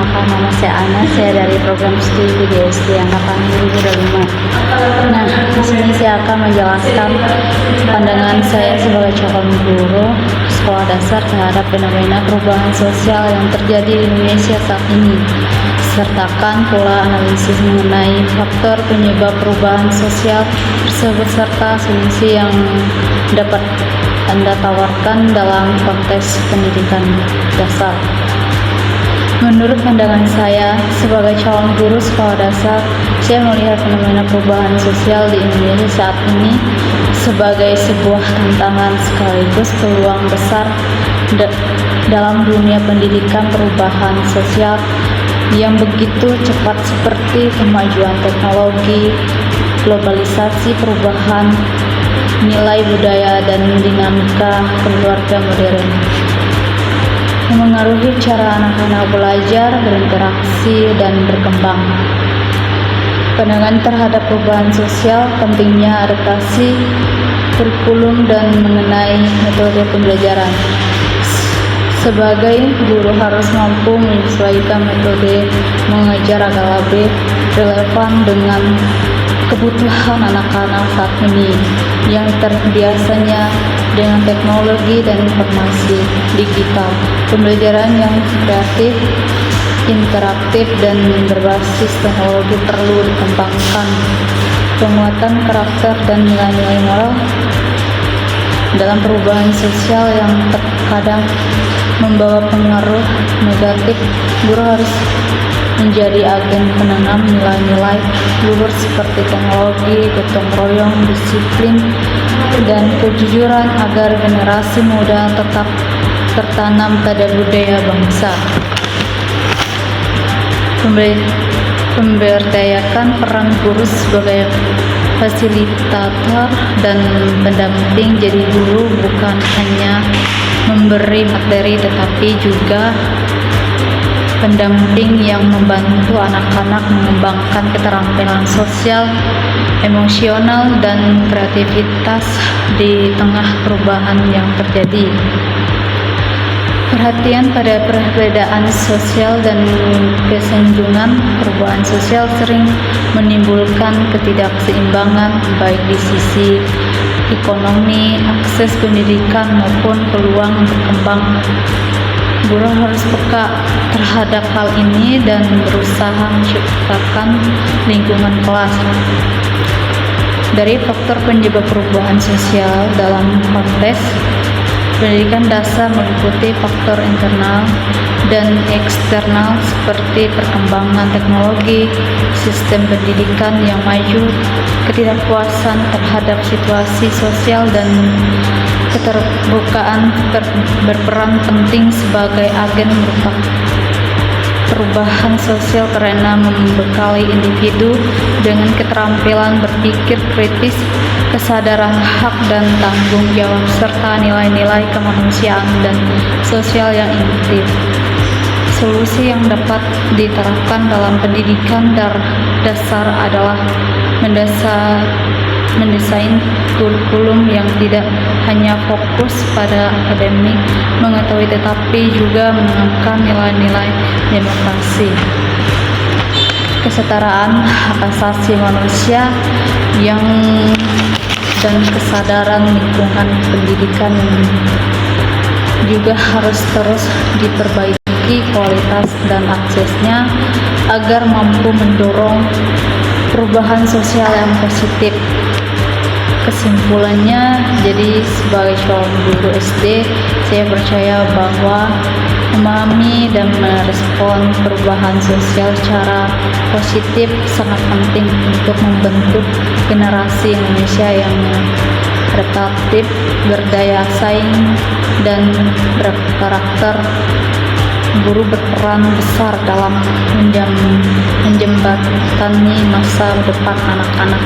perkenalkan, nama saya Ana. Saya dari program studi BDSD angkatan 2005. Nah, di sini saya akan menjelaskan pandangan saya sebagai calon guru sekolah dasar terhadap fenomena perubahan sosial yang terjadi di Indonesia saat ini. Sertakan pula analisis mengenai faktor penyebab perubahan sosial tersebut serta solusi yang dapat Anda tawarkan dalam konteks pendidikan dasar. Menurut pandangan saya, sebagai calon guru sekolah dasar, saya melihat fenomena perubahan sosial di Indonesia saat ini sebagai sebuah tantangan sekaligus peluang besar dalam dunia pendidikan. Perubahan sosial yang begitu cepat seperti kemajuan teknologi, globalisasi, perubahan nilai budaya, dan dinamika keluarga modern yang mengaruhi cara anak-anak belajar, berinteraksi, dan berkembang. Pandangan terhadap perubahan sosial, pentingnya adaptasi kurikulum dan mengenai metode pembelajaran. Sebagai guru harus mampu menyesuaikan metode mengajar agar lebih relevan dengan kebutuhan anak-anak saat ini yang terbiasanya dengan teknologi dan informasi digital. Pembelajaran yang kreatif, interaktif, dan berbasis teknologi perlu dikembangkan. Penguatan karakter dan nilai-nilai moral dalam perubahan sosial yang terkadang membawa pengaruh negatif. Guru harus menjadi agen penanam nilai-nilai luhur seperti teknologi, gotong royong, disiplin, dan kejujuran agar generasi muda tetap tertanam pada budaya bangsa. Memberdayakan peran guru sebagai fasilitator dan pendamping. Jadi guru bukan hanya memberi materi tetapi juga pendamping yang membantu anak-anak mengembangkan keterampilan sosial, emosional, dan kreativitas di tengah perubahan yang terjadi. Perhatian pada perbedaan sosial dan kesenjangan. Perubahan sosial sering menimbulkan ketidakseimbangan baik di sisi ekonomi, akses pendidikan, maupun peluang berkembang. Guru harus peka terhadap hal ini dan berusaha menciptakan lingkungan kelas dari faktor penyebab perubahan sosial dalam konteks pendidikan dasar meliputi faktor internal dan eksternal seperti perkembangan teknologi, sistem pendidikan yang maju, ketidakpuasan terhadap situasi sosial, dan keterbukaan berperan penting sebagai agen perubahan sosial karena membekali individu dengan keterampilan berpikir kritis, kesadaran hak dan tanggung jawab, serta nilai-nilai kemanusiaan dan sosial yang inklusif. Solusi yang dapat diterapkan dalam pendidikan dasar adalah mendesain kurikulum yang tidak hanya fokus pada akademik mengetahui tetapi juga menanamkan nilai-nilai demokrasi, kesetaraan, hak asasi manusia dan kesadaran lingkungan pendidikan yang juga harus terus diperbaiki kualitas dan aksesnya agar mampu mendorong perubahan sosial yang positif. Kesimpulannya, jadi sebagai calon guru SD, saya percaya bahwa memahami dan merespon perubahan sosial secara positif sangat penting untuk membentuk generasi Indonesia yang adaptif, berdaya saing, dan berkarakter. Guru berperan besar dalam menjembatani masa depan anak-anak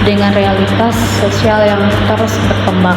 dengan realitas sosial yang terus berkembang.